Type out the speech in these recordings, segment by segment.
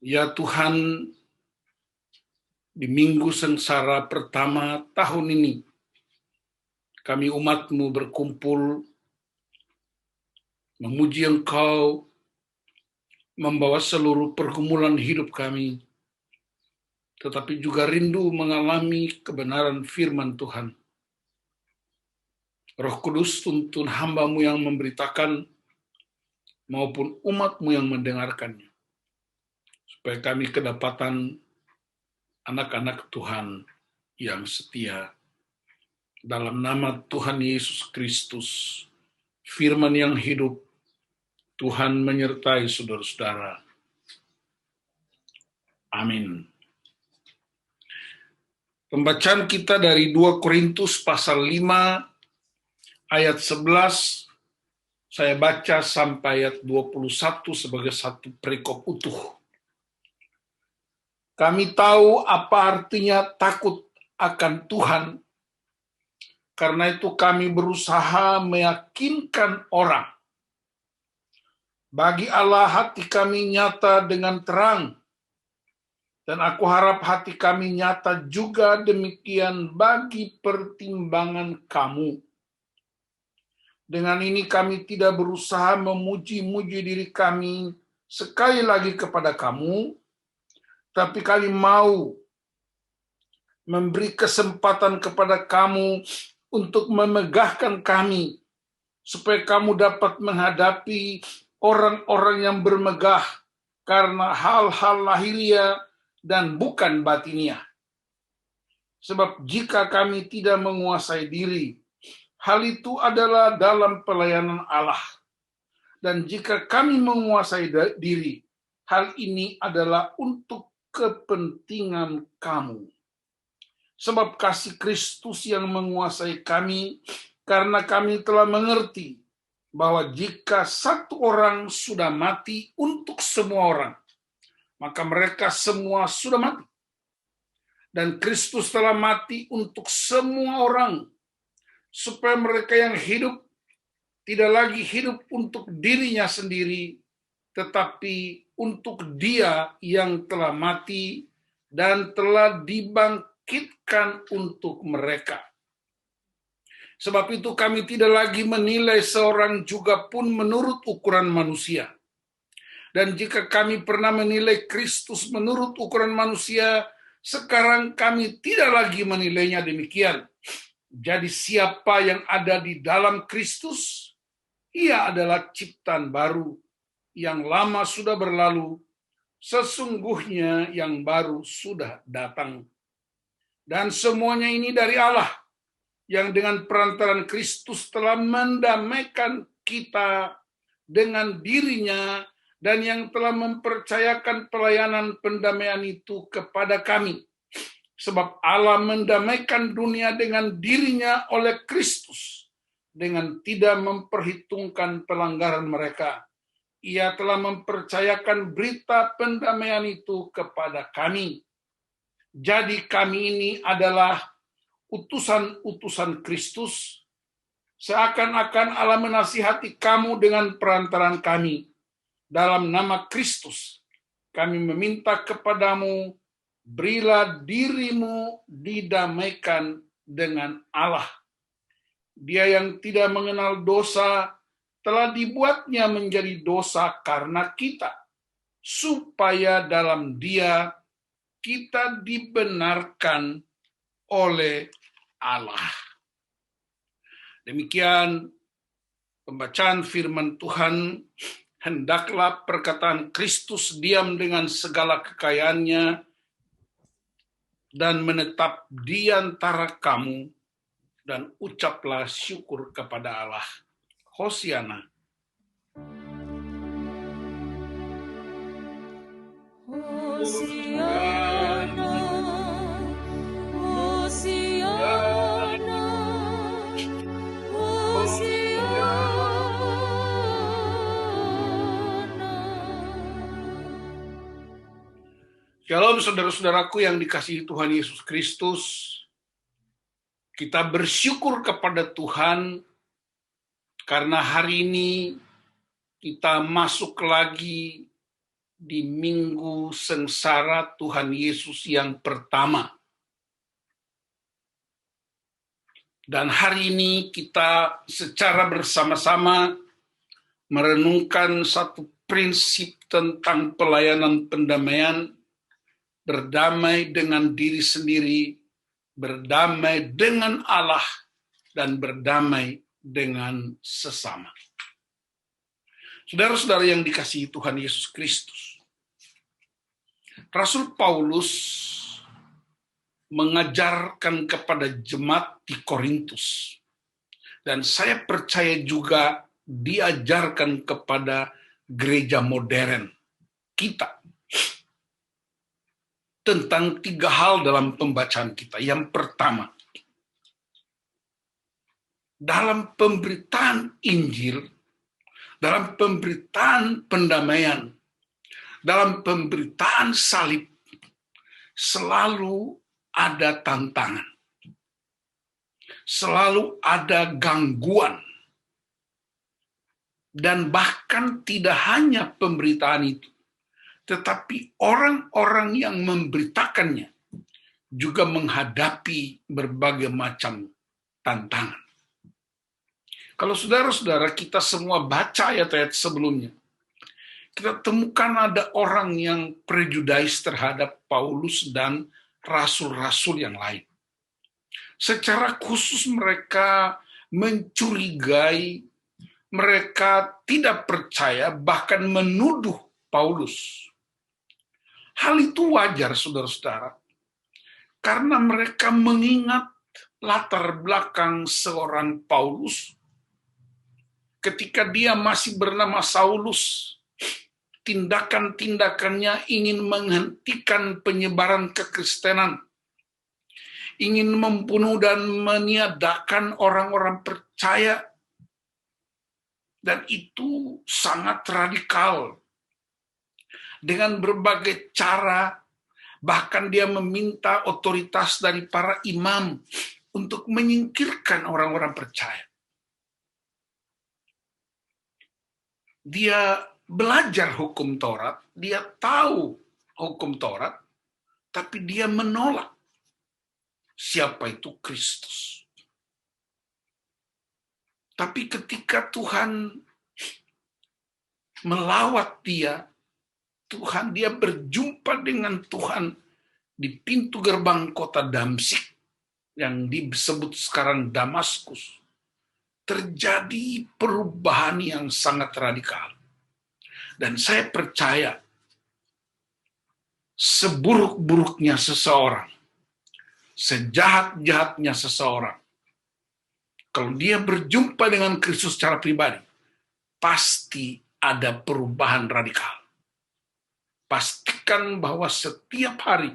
Ya Tuhan, di minggu sengsara pertama tahun ini, kami umat-Mu berkumpul memuji Engkau, membawa seluruh pergumulan hidup kami, tetapi juga rindu mengalami kebenaran firman Tuhan. Roh Kudus, tuntun hamba-Mu yang memberitakan maupun umat-Mu yang mendengarkannya, supaya kami kedapatan anak-anak Tuhan yang setia. Dalam nama Tuhan Yesus Kristus, firman yang hidup, Tuhan menyertai saudara-saudara. Amin. Pembacaan kita dari 2 Korintus pasal 5 ayat 11, saya baca sampai ayat 21 sebagai satu perikop utuh. Kami tahu apa artinya takut akan Tuhan, karena itu kami berusaha meyakinkan orang. Bagi Allah hati kami nyata dengan terang, dan aku harap hati kami nyata juga demikian bagi pertimbangan kamu. Dengan ini kami tidak berusaha memuji-muji diri kami sekali lagi kepada kamu, tapi kami mau memberi kesempatan kepada kamu untuk memegahkan kami, supaya kamu dapat menghadapi orang-orang yang bermegah karena hal-hal lahiriah dan bukan batiniah. Sebab jika kami tidak menguasai diri, hal itu adalah dalam pelayanan Allah. Dan jika kami menguasai diri, hal ini adalah untuk kepentingan kamu. Sebab kasih Kristus yang menguasai kami, karena kami telah mengerti bahwa jika satu orang sudah mati untuk semua orang, maka mereka semua sudah mati. Dan Kristus telah mati untuk semua orang, supaya mereka yang hidup tidak lagi hidup untuk dirinya sendiri, tetapi untuk Dia yang telah mati dan telah dibangkitkan untuk mereka. Sebab itu kami tidak lagi menilai seorang juga pun menurut ukuran manusia. Dan jika kami pernah menilai Kristus menurut ukuran manusia, sekarang kami tidak lagi menilainya demikian. Jadi siapa yang ada di dalam Kristus, ia adalah ciptaan baru. Yang lama sudah berlalu, sesungguhnya yang baru sudah datang. Dan semuanya ini dari Allah, yang dengan perantaran Kristus telah mendamaikan kita dengan dirinya, dan yang telah mempercayakan pelayanan pendamaian itu kepada kami. Sebab Allah mendamaikan dunia dengan dirinya oleh Kristus, dengan tidak memperhitungkan pelanggaran mereka. Ia telah mempercayakan berita pendamaian itu kepada kami. Jadi kami ini adalah utusan-utusan Kristus, seakan-akan Allah menasihati kamu dengan perantaran kami. Dalam nama Kristus, kami meminta kepadamu, berilah dirimu didamaikan dengan Allah. Dia yang tidak mengenal dosa telah dibuatnya menjadi dosa karena kita, supaya dalam Dia kita dibenarkan oleh Allah. Demikian pembacaan firman Tuhan. Hendaklah perkataan Kristus diam dengan segala kekayaannya dan menetap di antara kamu, dan ucaplah syukur kepada Allah. Hosiana. Hosiana, Hosiana, Hosiana. Shalom saudara-saudaraku yang dikasihi Tuhan Yesus Kristus. Kita bersyukur kepada Tuhan karena hari ini kita masuk lagi di minggu sengsara Tuhan Yesus yang pertama. Dan hari ini kita secara bersama-sama merenungkan satu prinsip tentang pelayanan pendamaian, berdamai dengan diri sendiri, berdamai dengan Allah, dan berdamai dengan sesama. Saudara-saudara yang dikasihi Tuhan Yesus Kristus, Rasul Paulus mengajarkan kepada jemaat di Korintus, dan saya percaya juga diajarkan kepada gereja modern kita tentang 3 hal dalam pembacaan kita. Yang pertama, dalam pemberitaan Injil, dalam pemberitaan pendamaian, dalam pemberitaan salib, selalu ada tantangan. Selalu ada gangguan. Dan bahkan tidak hanya pemberitaan itu, tetapi orang-orang yang memberitakannya juga menghadapi berbagai macam tantangan. Kalau saudara-saudara kita semua baca ayat-ayat sebelumnya, kita temukan ada orang yang prejudis terhadap Paulus dan rasul-rasul yang lain. Secara khusus mereka mencurigai, mereka tidak percaya, bahkan menuduh Paulus. Hal itu wajar, saudara-saudara, karena mereka mengingat latar belakang seorang Paulus ketika dia masih bernama Saulus. Tindakan-tindakannya ingin menghentikan penyebaran kekristenan, ingin membunuh dan meniadakan orang-orang percaya, dan itu sangat radikal. Dengan berbagai cara, bahkan dia meminta otoritas dari para imam untuk menyingkirkan orang-orang percaya. Dia belajar hukum Taurat, dia tahu hukum Taurat, tapi dia menolak siapa itu Kristus. Tapi ketika Tuhan melawat dia berjumpa dengan Tuhan di pintu gerbang kota Damsyik yang disebut sekarang Damaskus, terjadi perubahan yang sangat radikal. Dan saya percaya seburuk-buruknya seseorang, sejahat-jahatnya seseorang, kalau dia berjumpa dengan Kristus secara pribadi, pasti ada perubahan radikal. Pastikan bahwa setiap hari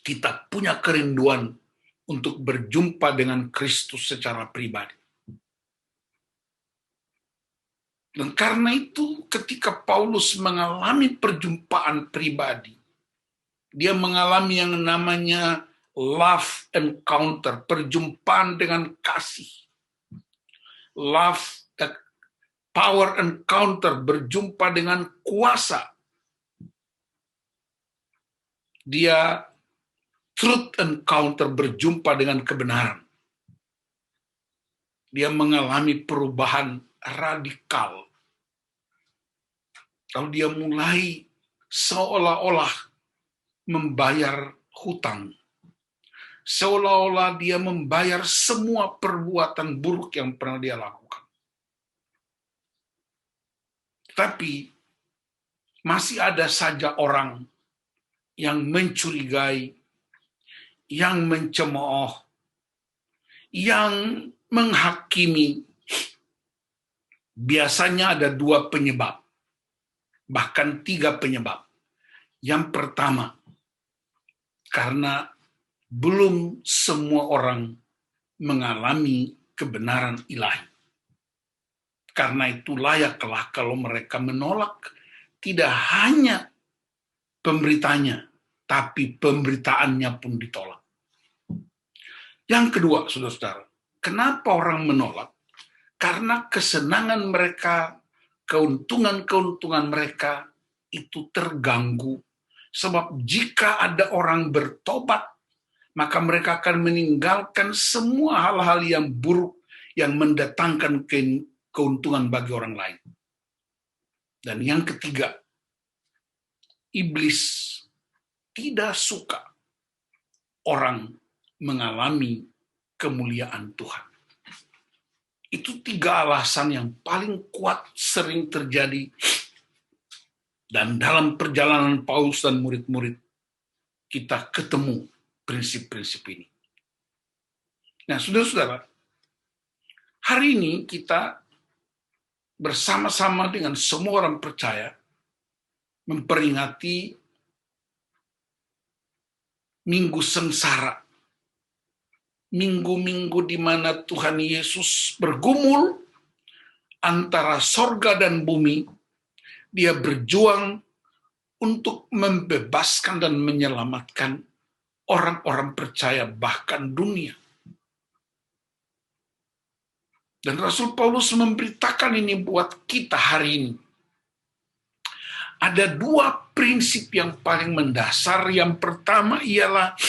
kita punya kerinduan untuk berjumpa dengan Kristus secara pribadi. Dan karena itu ketika Paulus mengalami perjumpaan pribadi, dia mengalami yang namanya love encounter, perjumpaan dengan kasih. Love, power encounter, berjumpa dengan kuasa. Dia truth encounter, berjumpa dengan kebenaran. Dia mengalami perubahan radikal. Kalau dia mulai seolah-olah membayar hutang, seolah-olah dia membayar semua perbuatan buruk yang pernah dia lakukan. Tapi masih ada saja orang yang mencurigai, yang mencemooh, yang menghakimi. Biasanya ada 2 penyebab, bahkan 3 penyebab. Yang pertama, karena belum semua orang mengalami kebenaran ilahi. Karena itu layaklah kalau mereka menolak tidak hanya pemberitanya, tapi pemberitaannya pun ditolak. Yang kedua, saudara-saudara, kenapa orang menolak? Karena kesenangan mereka, keuntungan-keuntungan mereka itu terganggu. Sebab jika ada orang bertobat, maka mereka akan meninggalkan semua hal-hal yang buruk yang mendatangkan keuntungan bagi orang lain. Dan yang ketiga, iblis tidak suka orang mengalami kemuliaan Tuhan. Itu 3 alasan yang paling kuat sering terjadi. Dan dalam perjalanan Paulus dan murid-murid, kita ketemu prinsip-prinsip ini. Nah, saudara-saudara, hari ini kita bersama-sama dengan semua orang percaya memperingati Minggu Sengsara. Minggu-minggu di mana Tuhan Yesus bergumul antara sorga dan bumi. Dia berjuang untuk membebaskan dan menyelamatkan orang-orang percaya, bahkan dunia. Dan Rasul Paulus memberitakan ini buat kita hari ini. Ada 2 prinsip yang paling mendasar. Yang pertama ialah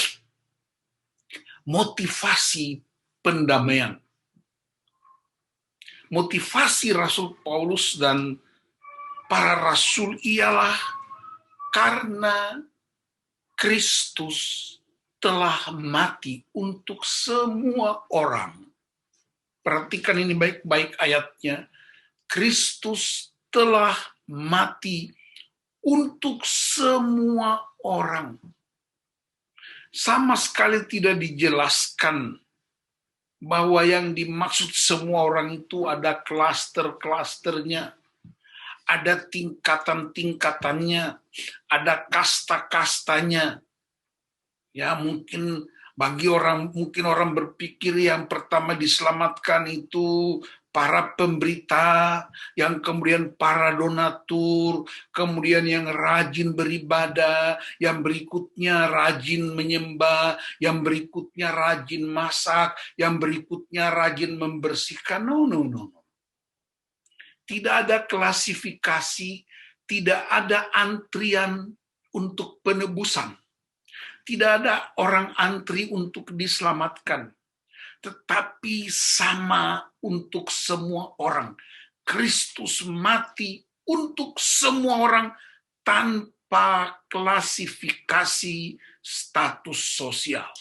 motivasi pendamaian. Motivasi Rasul Paulus dan para rasul ialah karena Kristus telah mati untuk semua orang. Perhatikan ini baik-baik ayatnya. Kristus telah mati untuk semua orang. Sama sekali tidak dijelaskan bahwa yang dimaksud semua orang itu ada klaster-klasternya, ada tingkatan-tingkatannya, ada kasta-kastanya. Ya, mungkin orang berpikir yang pertama diselamatkan itu para pemberita, yang kemudian para donatur, kemudian yang rajin beribadah, yang berikutnya rajin menyembah, yang berikutnya rajin masak, yang berikutnya rajin membersihkan. No. Tidak ada klasifikasi, tidak ada antrian untuk penebusan. Tidak ada orang antri untuk diselamatkan. Tetapi sama untuk semua orang. Kristus mati untuk semua orang tanpa klasifikasi status sosial.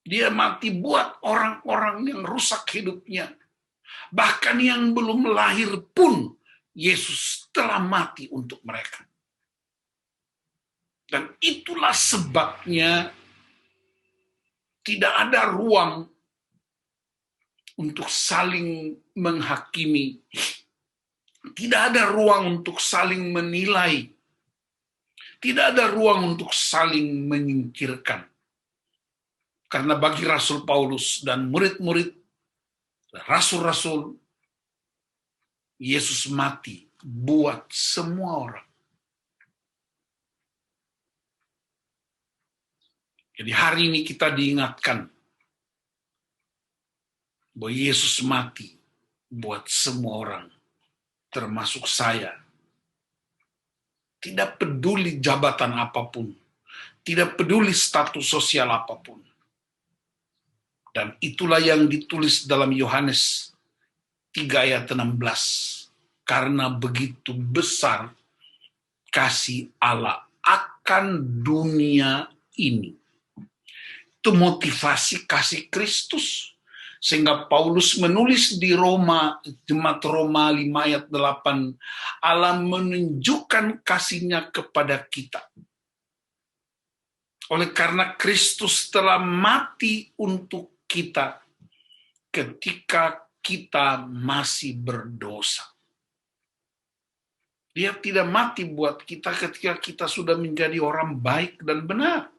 Dia mati buat orang-orang yang rusak hidupnya. Bahkan yang belum lahir pun, Yesus telah mati untuk mereka. Dan itulah sebabnya tidak ada ruang untuk saling menghakimi. Tidak ada ruang untuk saling menilai. Tidak ada ruang untuk saling menyingkirkan. Karena bagi Rasul Paulus dan murid-murid, rasul-rasul, Yesus mati buat semua orang. Jadi hari ini kita diingatkan bahwa Yesus mati buat semua orang, termasuk saya. Tidak peduli jabatan apapun, tidak peduli status sosial apapun. Dan itulah yang ditulis dalam Yohanes 3 ayat 16. Karena begitu besar kasih Allah akan dunia ini. Itu motivasi kasih Kristus. Sehingga Paulus menulis di Roma, jemaat Roma 5 ayat 8, Allah menunjukkan kasih-Nya kepada kita. Oleh karena Kristus telah mati untuk kita ketika kita masih berdosa. Dia tidak mati buat kita ketika kita sudah menjadi orang baik dan benar.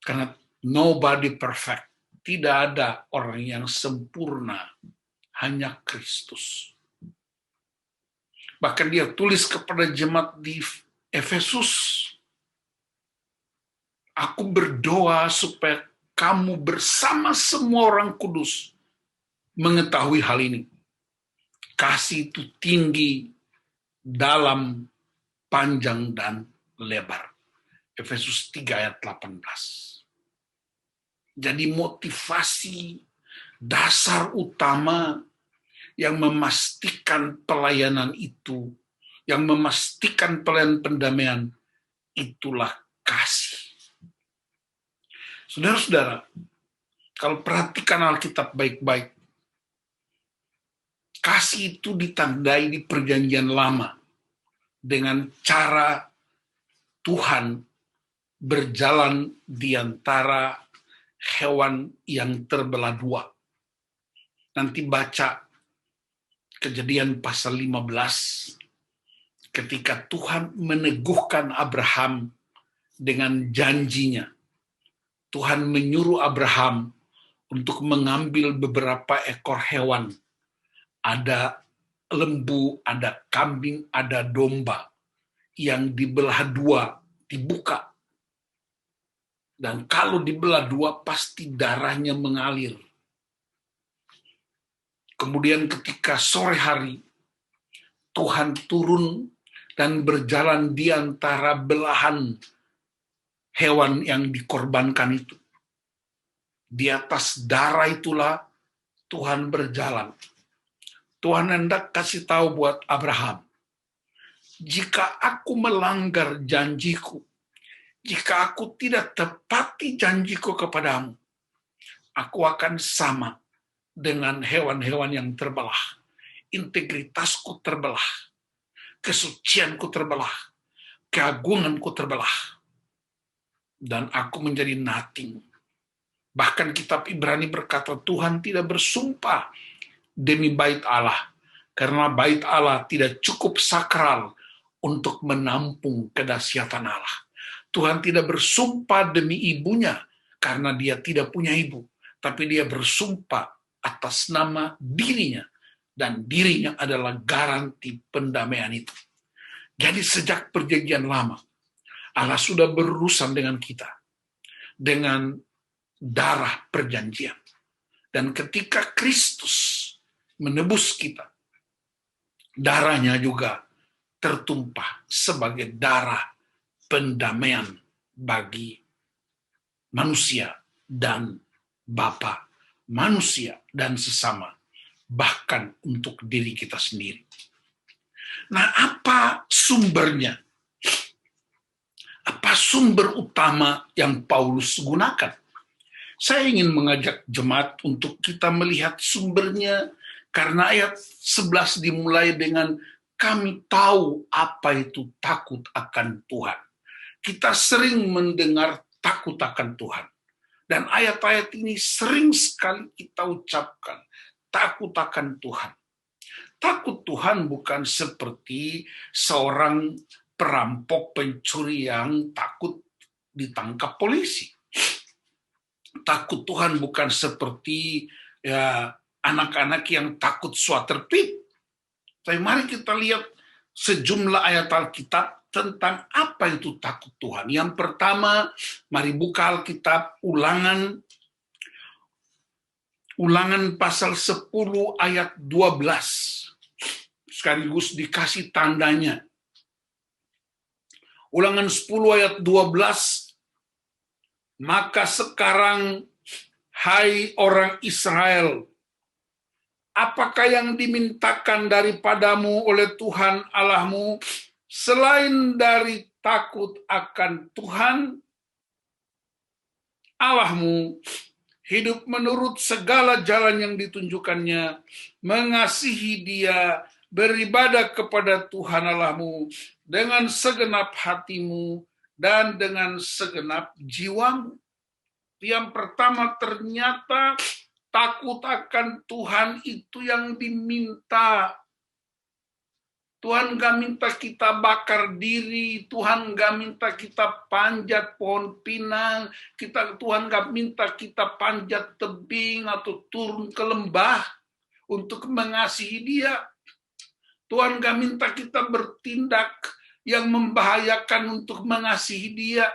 Karena nobody perfect. Tidak ada orang yang sempurna. Hanya Kristus. Bahkan dia tulis kepada jemaat di Efesus, aku berdoa supaya kamu bersama semua orang kudus mengetahui hal ini. Kasih itu tinggi dalam, panjang, dan lebar. Efesus 3 ayat 18. Jadi motivasi dasar utama yang memastikan pelayanan itu, yang memastikan pelayanan pendamaian, itulah kasih. Saudara-saudara, kalau perhatikan Alkitab baik-baik, kasih itu ditandai di Perjanjian Lama dengan cara Tuhan berjalan di antara hewan yang terbelah dua. Nanti baca Kejadian pasal 15, ketika Tuhan meneguhkan Abraham dengan janjinya. Tuhan menyuruh Abraham untuk mengambil beberapa ekor hewan. Ada lembu, ada kambing, ada domba yang dibelah dua, dibuka. Dan kalau dibelah dua, pasti darahnya mengalir. Kemudian ketika sore hari, Tuhan turun dan berjalan di antara belahan hewan yang dikorbankan itu. Di atas darah itulah Tuhan berjalan. Tuhan hendak kasih tahu buat Abraham, jika aku melanggar janjiku, jika aku tidak tepati janjiku kepadamu, aku akan sama dengan hewan-hewan yang terbelah. Integritasku terbelah, kesucianku terbelah, keagunganku terbelah, dan aku menjadi nothing. Bahkan kitab Ibrani berkata Tuhan tidak bersumpah demi bait Allah, karena bait Allah tidak cukup sakral untuk menampung kedahsyatan Allah. Tuhan tidak bersumpah demi ibunya, karena dia tidak punya ibu, tapi dia bersumpah atas nama dirinya, dan dirinya adalah garansi pendamaian itu. Jadi sejak Perjanjian Lama, Allah sudah berurusan dengan kita, dengan darah perjanjian. Dan ketika Kristus menebus kita, darahnya juga tertumpah sebagai darah pendamaian bagi manusia dan Bapa, manusia dan sesama, bahkan untuk diri kita sendiri. Nah, apa sumbernya? Apa sumber utama yang Paulus gunakan? Saya ingin mengajak jemaat untuk kita melihat sumbernya, karena ayat 11 dimulai dengan kami tahu apa itu takut akan Tuhan. Kita sering mendengar takut akan Tuhan. Dan ayat-ayat ini sering sekali kita ucapkan, takut akan Tuhan. Takut Tuhan bukan seperti seorang perampok pencuri yang takut ditangkap polisi. Takut Tuhan bukan seperti anak-anak yang takut swater pit. Tapi mari kita lihat sejumlah ayat Alkitab tentang apa itu takut Tuhan. Yang pertama, mari buka Alkitab Ulangan pasal 10 ayat 12. Sekaligus dikasih tandanya. Ulangan 10 ayat 12. Maka sekarang, hai orang Israel, apakah yang dimintakan daripadamu oleh Tuhan Allahmu selain dari takut akan Tuhan Allahmu, hidup menurut segala jalan yang ditunjukkannya, mengasihi Dia, beribadah kepada Tuhan Allahmu dengan segenap hatimu dan dengan segenap jiwamu. Yang pertama, ternyata takut akan Tuhan itu yang diminta. Tuhan gak minta kita bakar diri, Tuhan gak minta kita panjat pohon pinang, Tuhan gak minta kita panjat tebing atau turun ke lembah untuk mengasihi Dia. Tuhan gak minta kita bertindak yang membahayakan untuk mengasihi Dia.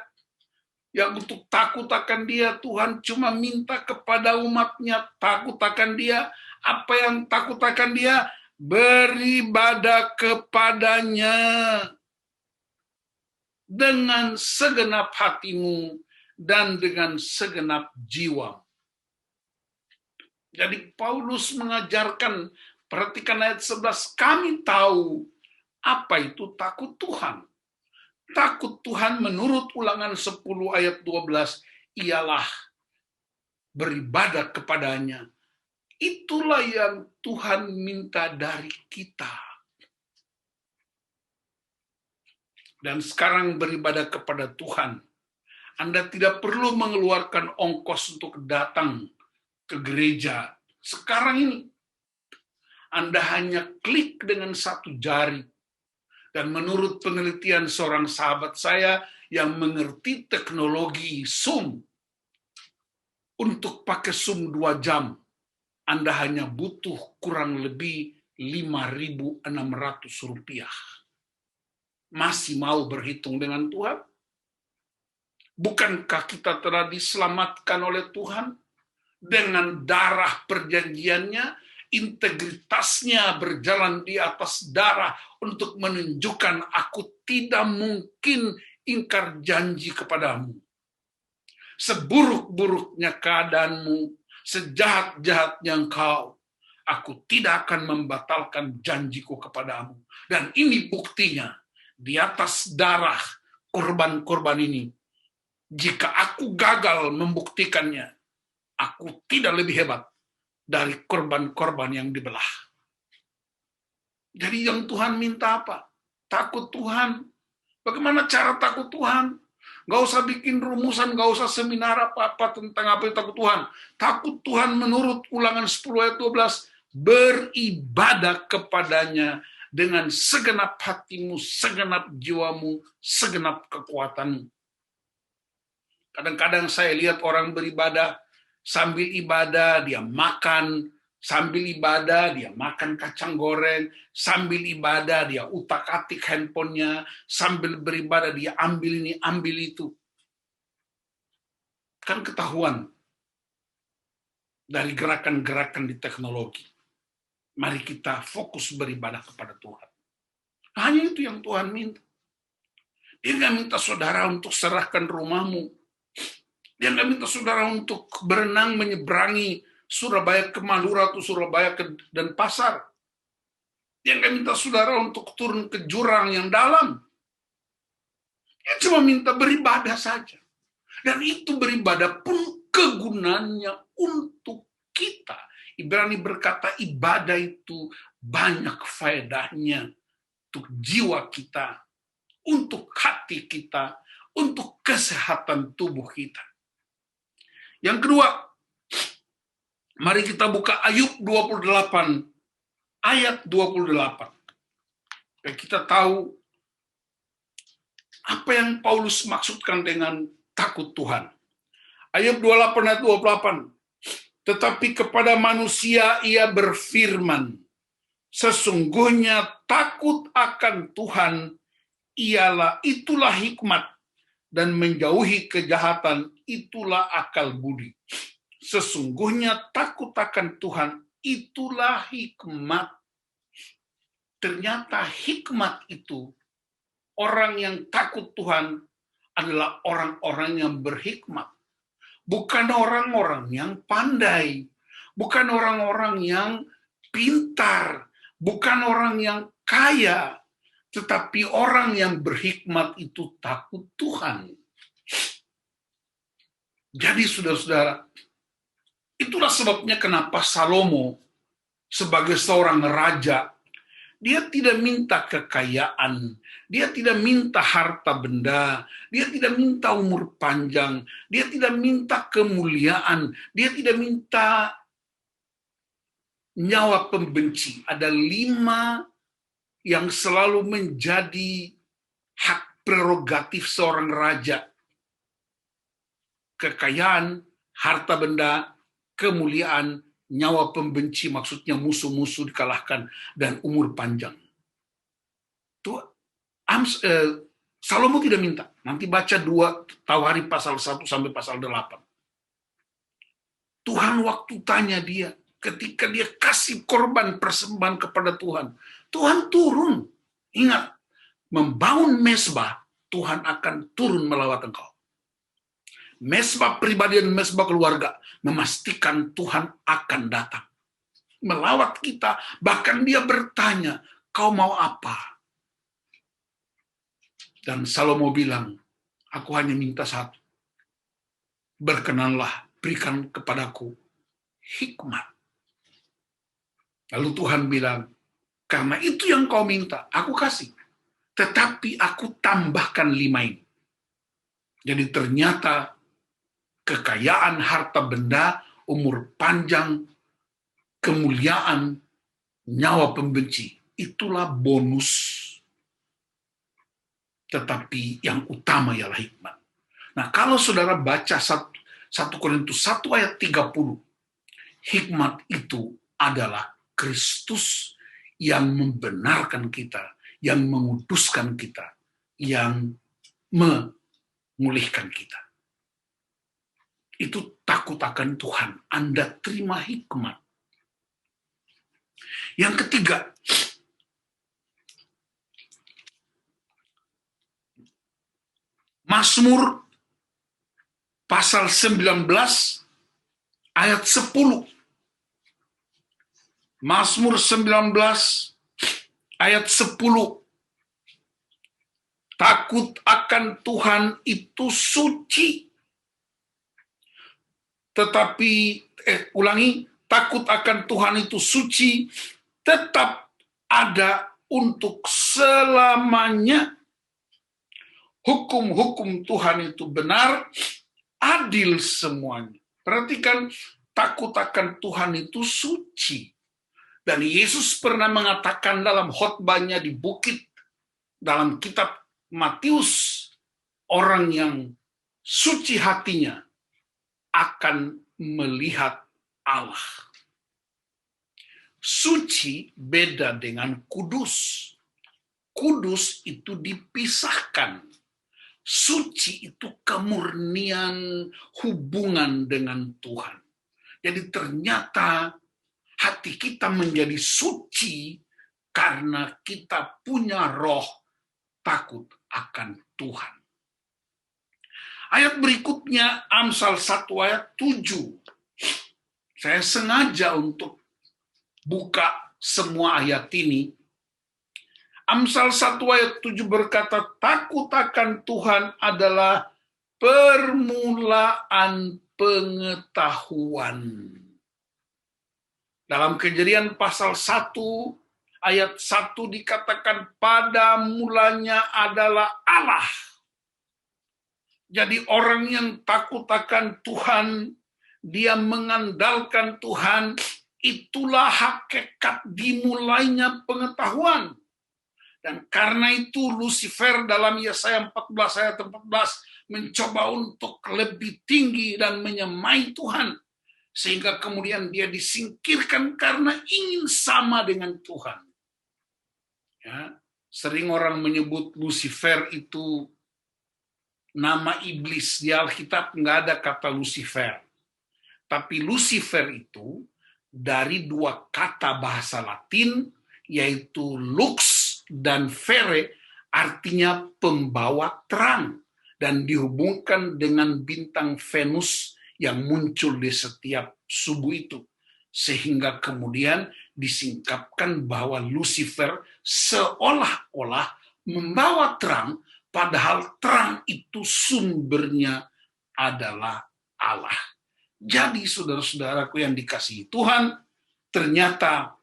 Yang untuk takut akan Dia, Tuhan cuma minta kepada umatnya takut akan Dia. Apa yang takut akan Dia? beribadah kepadanya dengan segenap hatimu dan dengan segenap jiwa. Jadi Paulus mengajarkan, perhatikan ayat 11, kami tahu apa itu takut Tuhan. Takut Tuhan menurut Ulangan 10 ayat 12 ialah beribadah kepadanya. Itulah yang Tuhan minta dari kita. Dan sekarang beribadah kepada Tuhan. Anda tidak perlu mengeluarkan ongkos untuk datang ke gereja. Sekarang ini, Anda hanya klik dengan satu jari. Dan menurut penelitian seorang sahabat saya yang mengerti teknologi Zoom, untuk pakai Zoom 2 jam, Anda hanya butuh kurang lebih Rp5.600. Masih mau berhitung dengan Tuhan? Bukankah kita telah diselamatkan oleh Tuhan? Dengan darah perjanjiannya, integritasnya berjalan di atas darah untuk menunjukkan aku tidak mungkin ingkar janji kepadamu. Seburuk-buruknya keadaanmu, sejahat-jahatnya engkau, aku tidak akan membatalkan janjiku kepadamu. Dan ini buktinya, di atas darah korban-korban ini, jika aku gagal membuktikannya, aku tidak lebih hebat dari korban-korban yang dibelah. Jadi yang Tuhan minta apa? Takut Tuhan. Bagaimana cara takut Tuhan? Gak usah bikin rumusan, gak usah seminar apa-apa tentang apa itu takut Tuhan. Takut Tuhan menurut Ulangan 10 ayat 12, beribadah kepadanya dengan segenap hatimu, segenap jiwamu, segenap kekuatanmu. Kadang-kadang saya lihat orang beribadah, sambil ibadah dia makan, sambil ibadah dia makan kacang goreng, sambil ibadah dia utak-atik handphonenya, sambil beribadah dia ambil ini, ambil itu. Kan ketahuan dari gerakan-gerakan di teknologi. Mari kita fokus beribadah kepada Tuhan. Hanya itu yang Tuhan minta. Dia nggak minta saudara untuk serahkan rumahmu. Dia nggak minta saudara untuk berenang menyeberangi Surabaya ke Madura atau Surabaya ke Denpasar. Dia nggak minta saudara untuk turun ke jurang yang dalam. Dia cuma minta beribadah saja. Dan itu beribadah pun kegunaannya untuk kita. Ibrani berkata ibadah itu banyak faedahnya untuk jiwa kita, untuk hati kita, untuk kesehatan tubuh kita. Yang kedua, mari kita buka Ayub 28, ayat 28. Dan kita tahu apa yang Paulus maksudkan dengan takut Tuhan. Ayub 28 ayat 28. Tetapi kepada manusia ia berfirman, sesungguhnya takut akan Tuhan itulah hikmat, dan menjauhi kejahatan itulah akal budi. Sesungguhnya takut akan Tuhan itulah hikmat. Ternyata hikmat itu, orang yang takut Tuhan adalah orang-orang yang berhikmat. Bukan orang-orang yang pandai, bukan orang-orang yang pintar, bukan orang yang kaya, tetapi orang yang berhikmat itu takut Tuhan. Jadi saudara-saudara, itulah sebabnya kenapa Salomo sebagai seorang raja, dia tidak minta kekayaan, dia tidak minta harta benda, dia tidak minta umur panjang, dia tidak minta kemuliaan, dia tidak minta nyawa pembenci. Ada 5 yang selalu menjadi hak prerogatif seorang raja. Kekayaan, harta benda, kemuliaan, nyawa pembenci, maksudnya musuh-musuh dikalahkan, dan umur panjang. Salomo tidak minta. Nanti baca 2 Tawari pasal 1 sampai pasal 8. Tuhan waktu tanya dia, ketika dia kasih korban persembahan kepada Tuhan, Tuhan turun. Ingat, membangun mesbah, Tuhan akan turun melawat engkau. Mesbah pribadi dan mesbah keluarga, memastikan Tuhan akan datang. Melawat kita, bahkan dia bertanya, kau mau apa? Dan Salomo bilang, aku hanya minta satu. Berkenanlah, berikan kepadaku hikmat. Lalu Tuhan bilang, karena itu yang kau minta, aku kasih. Tetapi aku tambahkan 5 ini. Jadi ternyata kekayaan harta benda, umur panjang, kemuliaan, nyawa pembenci, itulah bonus. Tetapi yang utama ialah hikmat. Nah, kalau saudara baca 1 Korintus 1 ayat 30, hikmat itu adalah Kristus yang membenarkan kita, yang menguduskan kita, yang memulihkan kita. Itu takut akan Tuhan. Anda terima hikmat. Yang ketiga, Mazmur pasal 19 ayat 10. Mazmur 19 ayat 10. Takut akan Tuhan itu suci. Tetapi, takut akan Tuhan itu suci, tetap ada untuk selamanya. Hukum-hukum Tuhan itu benar, adil semuanya. Perhatikan, takut akan Tuhan itu suci. Dan Yesus pernah mengatakan dalam khotbahnya di bukit, dalam kitab Matius, orang yang suci hatinya akan melihat Allah. Suci beda dengan kudus. Kudus itu dipisahkan. Suci itu kemurnian hubungan dengan Tuhan. Jadi ternyata hati kita menjadi suci karena kita punya roh takut akan Tuhan. Ayat berikutnya, Amsal 1 ayat 7. Saya sengaja untuk buka semua ayat ini. Amsal 1 ayat 7 berkata, takut akan Tuhan adalah permulaan pengetahuan. Dalam Kejadian pasal 1 ayat 1 dikatakan, pada mulanya adalah Allah. Jadi orang yang takut akan Tuhan, dia mengandalkan Tuhan, itulah hakikat dimulainya pengetahuan. Dan karena itu Lucifer dalam Yesaya 14 ayat 14 mencoba untuk lebih tinggi dan menyemai Tuhan. Sehingga kemudian dia disingkirkan karena ingin sama dengan Tuhan. Ya, sering orang menyebut Lucifer itu nama iblis. Di Alkitab nggak ada kata Lucifer. Tapi Lucifer itu dari 2 kata bahasa Latin, yaitu lux dan fere, artinya pembawa terang. Dan dihubungkan dengan bintang Venus yang muncul di setiap subuh itu. Sehingga kemudian disingkapkan bahwa Lucifer seolah-olah membawa terang, padahal terang itu sumbernya adalah Allah. Jadi saudara-saudaraku yang dikasihi Tuhan, ternyata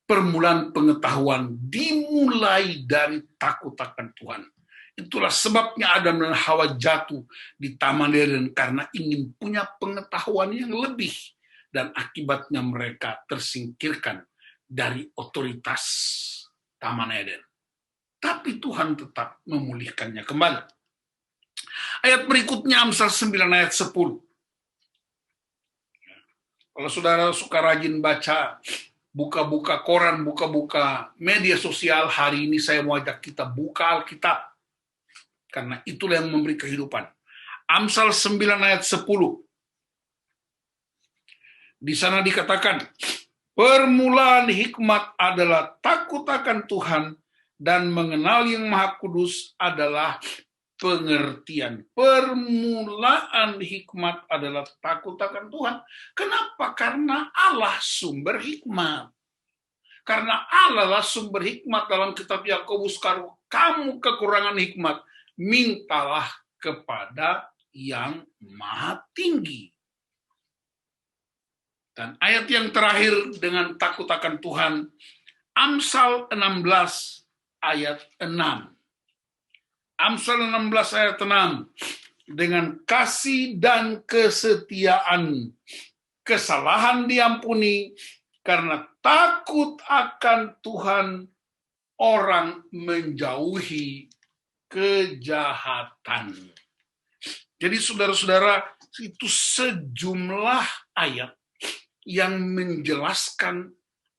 permulaan pengetahuan dimulai dari takut akan Tuhan. Itulah sebabnya Adam dan Hawa jatuh di Taman Eden karena ingin punya pengetahuan yang lebih. Dan akibatnya mereka tersingkirkan dari otoritas Taman Eden. Tapi Tuhan tetap memulihkannya kembali. Ayat berikutnya Amsal 9 ayat 10. Kalau saudara suka rajin baca, buka-buka koran, buka-buka media sosial, hari ini saya mau ajak kita buka Alkitab. Karena itulah yang memberi kehidupan. Amsal 9 ayat 10. Di sana dikatakan, permulaan hikmat adalah takut akan Tuhan dan mengenal Yang Maha Kudus adalah pengertian. Permulaan hikmat adalah takut akan Tuhan. Kenapa? Karena Allah sumber hikmat. Karena Allah lah sumber hikmat. Dalam kitab Yakobus, kalau kamu kekurangan hikmat, mintalah kepada Yang Maha Tinggi. Dan ayat yang terakhir dengan takut akan Tuhan, Amsal 16 ayat 6. Amsal 16 ayat 6. Dengan kasih dan kesetiaan, kesalahan diampuni, karena takut akan Tuhan, orang menjauhi kejahatan. Jadi saudara-saudara, itu sejumlah ayat yang menjelaskan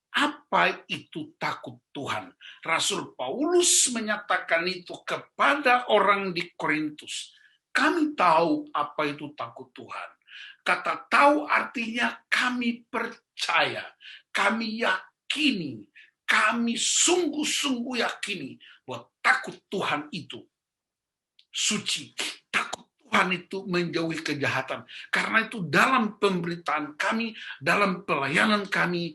apa itu takut Tuhan. Rasul Paulus menyatakan itu kepada orang di Korintus. Kami tahu apa itu takut Tuhan. Kata tahu artinya kami percaya, kami yakini, kami sungguh-sungguh yakini bahwa takut Tuhan itu suci. Takut Tuhan itu menjauhi kejahatan. Karena itu dalam pemberitaan kami, dalam pelayanan kami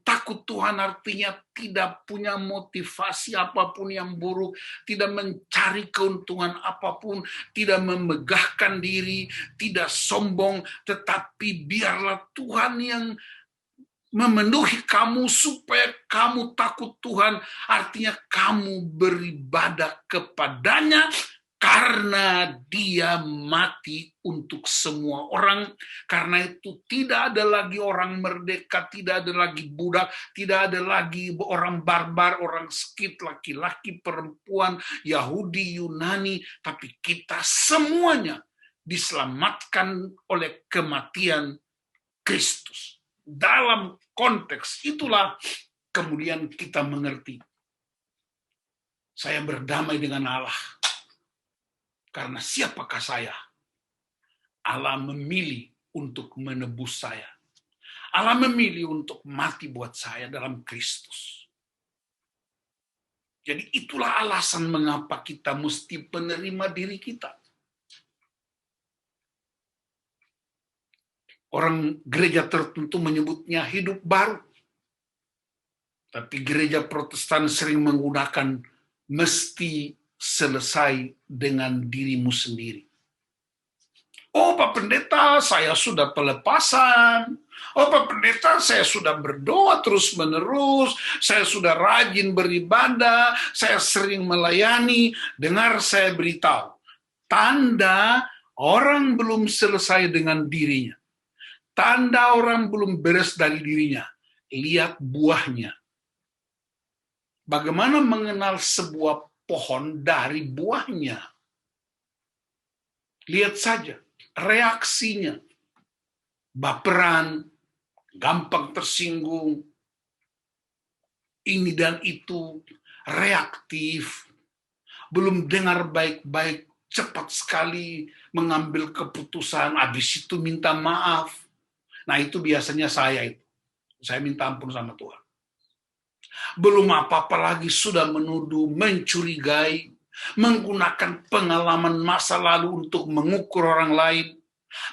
takut Tuhan artinya tidak punya motivasi apapun yang buruk, tidak mencari keuntungan apapun, tidak memegahkan diri, tidak sombong, tetapi biarlah Tuhan yang memenuhi kamu supaya kamu takut Tuhan, artinya kamu beribadah kepadanya karena Dia mati untuk semua orang. Karena itu tidak ada lagi orang merdeka, tidak ada lagi budak, tidak ada lagi orang barbar, orang skit, laki-laki, perempuan, Yahudi, Yunani, tapi kita semuanya diselamatkan oleh kematian Kristus. Dalam konteks itulah kemudian kita mengerti, saya berdamai dengan Allah. Karena siapakah saya? Allah memilih untuk menebus saya. Allah memilih untuk mati buat saya dalam Kristus. Jadi itulah alasan mengapa kita mesti menerima diri kita. Orang gereja tertentu menyebutnya hidup baru. Tapi gereja Protestan sering menggunakan mesti selesai dengan dirimu sendiri. Oh Pak Pendeta, saya sudah pelepasan. Oh Pak Pendeta, saya sudah berdoa terus-menerus. Saya sudah rajin beribadah. Saya sering melayani. Dengar saya beritahu. Tanda orang belum selesai dengan dirinya. Tanda orang belum beres dari dirinya. Lihat buahnya. Bagaimana mengenal sebuah pohon dari buahnya? Lihat saja reaksinya. Baperan, gampang tersinggung, ini dan itu, reaktif, belum dengar baik-baik, cepat sekali mengambil keputusan, habis itu minta maaf. Nah itu biasanya saya minta ampun sama Tuhan. Belum apa-apa lagi sudah menuduh, mencurigai, menggunakan pengalaman masa lalu untuk mengukur orang lain.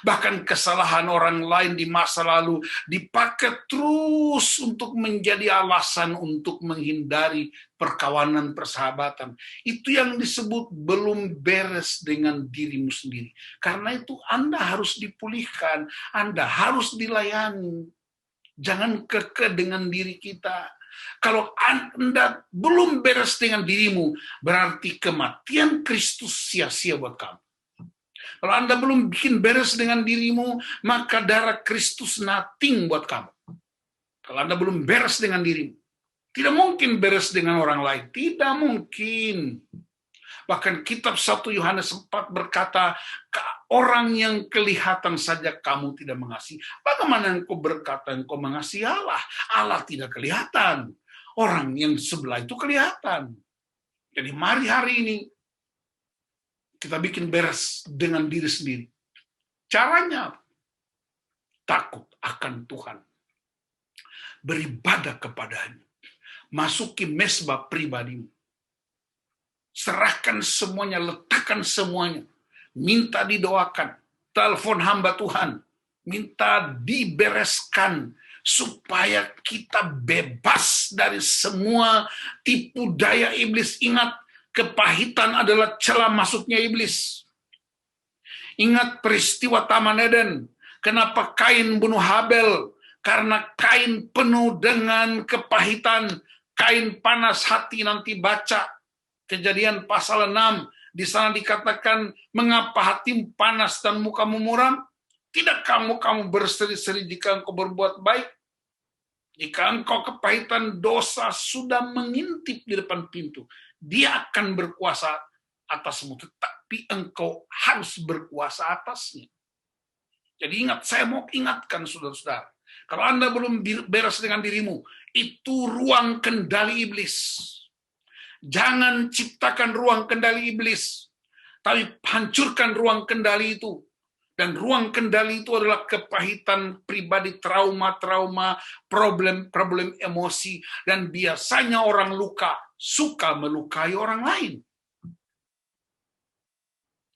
Bahkan kesalahan orang lain di masa lalu dipakai terus untuk menjadi alasan untuk menghindari perkawanan persahabatan. Itu yang disebut belum beres dengan dirimu sendiri. Karena itu Anda harus dipulihkan, Anda harus dilayani. Jangan kekeh dengan diri kita. Kalau Anda belum beres dengan dirimu, berarti kematian Kristus sia-sia buat kamu. Kalau Anda belum bikin beres dengan dirimu, maka darah Kristus nothing buat kamu. Kalau Anda belum beres dengan dirimu, tidak mungkin beres dengan orang lain. Tidak mungkin. Bahkan kitab 1 Yohanes 4 berkata, orang yang kelihatan saja kamu tidak mengasihi. Bagaimana engkau berkata engkau mengasihi Allah? Allah tidak kelihatan. Orang yang sebelah itu kelihatan. Jadi mari hari ini kita bikin beres dengan diri sendiri. Caranya takut akan Tuhan. Beribadah kepadanya. Masuki mesbah pribadimu. Serahkan semuanya, letakkan semuanya. Minta didoakan. Telepon hamba Tuhan. Minta dibereskan. Supaya kita bebas dari semua tipu daya iblis. Ingat, kepahitan adalah celah masuknya iblis. Ingat peristiwa Taman Eden. Kenapa Kain bunuh Habel? Karena Kain penuh dengan kepahitan. Kain panas hati, nanti baca Kejadian pasal 6. Di sana dikatakan, mengapa hatimu panas dan mukamu muram? Tidak kamu berseri-seri jika engkau berbuat baik? Jika engkau kepahitan dosa sudah mengintip di depan pintu, dia akan berkuasa atasmu, tetapi engkau harus berkuasa atasnya. Jadi ingat, saya mau ingatkan saudara-saudara, kalau Anda belum beres dengan dirimu, itu ruang kendali iblis. Jangan ciptakan ruang kendali iblis, tapi hancurkan ruang kendali itu. Dan ruang kendali itu adalah kepahitan pribadi, trauma-trauma, problem emosi. Dan biasanya orang luka suka melukai orang lain.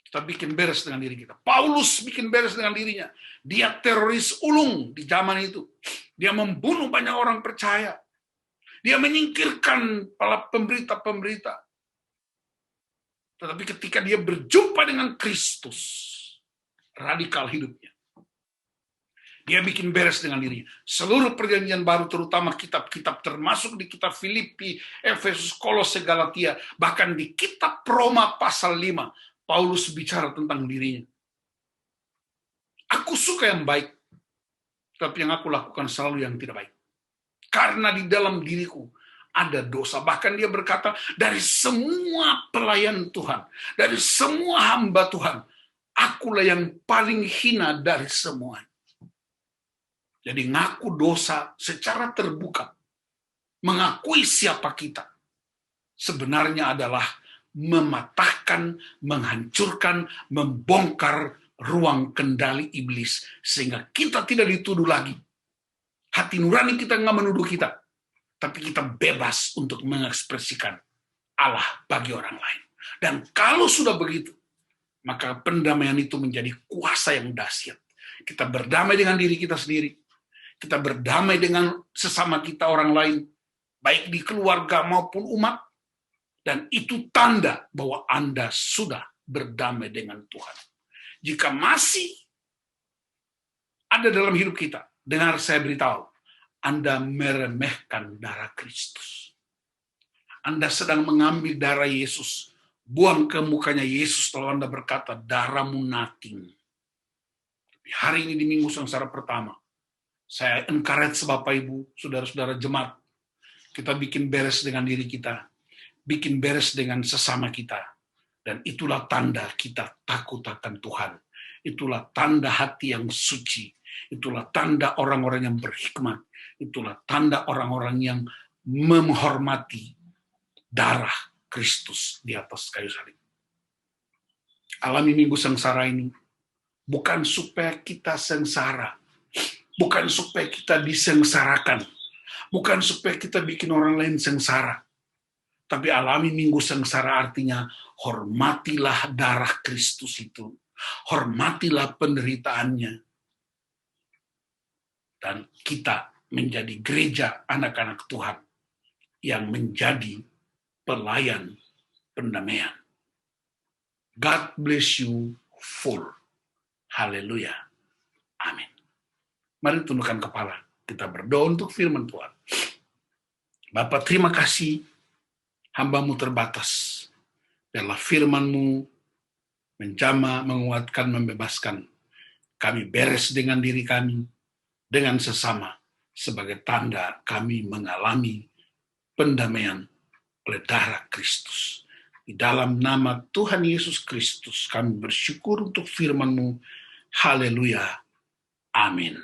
Kita bikin beres dengan diri kita. Paulus bikin beres dengan dirinya. Dia teroris ulung di zaman itu. Dia membunuh banyak orang percaya. Dia menyingkirkan para pemberita-pemberita. Tetapi ketika dia berjumpa dengan Kristus, radikal hidupnya. Dia bikin beres dengan dirinya. Seluruh perjanjian baru, terutama kitab-kitab, termasuk di kitab Filipi, Efesus, Kolose, Galatia, bahkan di kitab Roma pasal 5, Paulus bicara tentang dirinya. Aku suka yang baik, tapi yang aku lakukan selalu yang tidak baik. Karena di dalam diriku ada dosa. Bahkan dia berkata, dari semua pelayan Tuhan, dari semua hamba Tuhan, akulah yang paling hina dari semua. Jadi ngaku dosa secara terbuka, mengakui siapa kita, sebenarnya adalah mematahkan, menghancurkan, membongkar ruang kendali iblis, sehingga kita tidak dituduh lagi. Hati nurani kita nggak menuduh kita, tapi kita bebas untuk mengekspresikan Allah bagi orang lain. Dan kalau sudah begitu, maka pendamaian itu menjadi kuasa yang dahsyat. Kita berdamai dengan diri kita sendiri. Kita berdamai dengan sesama kita orang lain, baik di keluarga maupun umat. Dan itu tanda bahwa Anda sudah berdamai dengan Tuhan. Jika masih ada dalam hidup kita, dengar saya beritahu, Anda meremehkan darah Kristus. Anda sedang mengambil darah Yesus, buang ke mukanya Yesus kalau Anda berkata, darahmu nothing. Hari ini di Minggu Sengsara pertama, saya encourage Bapak Ibu, saudara-saudara jemaat, kita bikin beres dengan diri kita, bikin beres dengan sesama kita, dan itulah tanda kita takut akan Tuhan. Itulah tanda hati yang suci, itulah tanda orang-orang yang berhikmat, itulah tanda orang-orang yang menghormati darah Kristus di atas kayu salib. Alami Minggu Sengsara ini bukan supaya kita sengsara, bukan supaya kita disengsarakan, bukan supaya kita bikin orang lain sengsara, tapi alami Minggu Sengsara artinya hormatilah darah Kristus itu, hormatilah penderitaannya, dan kita menjadi gereja anak-anak Tuhan yang menjadi pelayan pendamaian. God bless you full. Haleluya. Amin. Mari tundukkan kepala. Kita berdoa untuk firman Tuhan. Bapa, terima kasih hamba-Mu terbatas. Biarlah firman-Mu menjamah, menguatkan, membebaskan. Kami beres dengan diri kami, dengan sesama, sebagai tanda kami mengalami pendamaian oleh darah Kristus. Di dalam nama Tuhan Yesus Kristus, kami bersyukur untuk firman-Mu. Haleluya. Amin.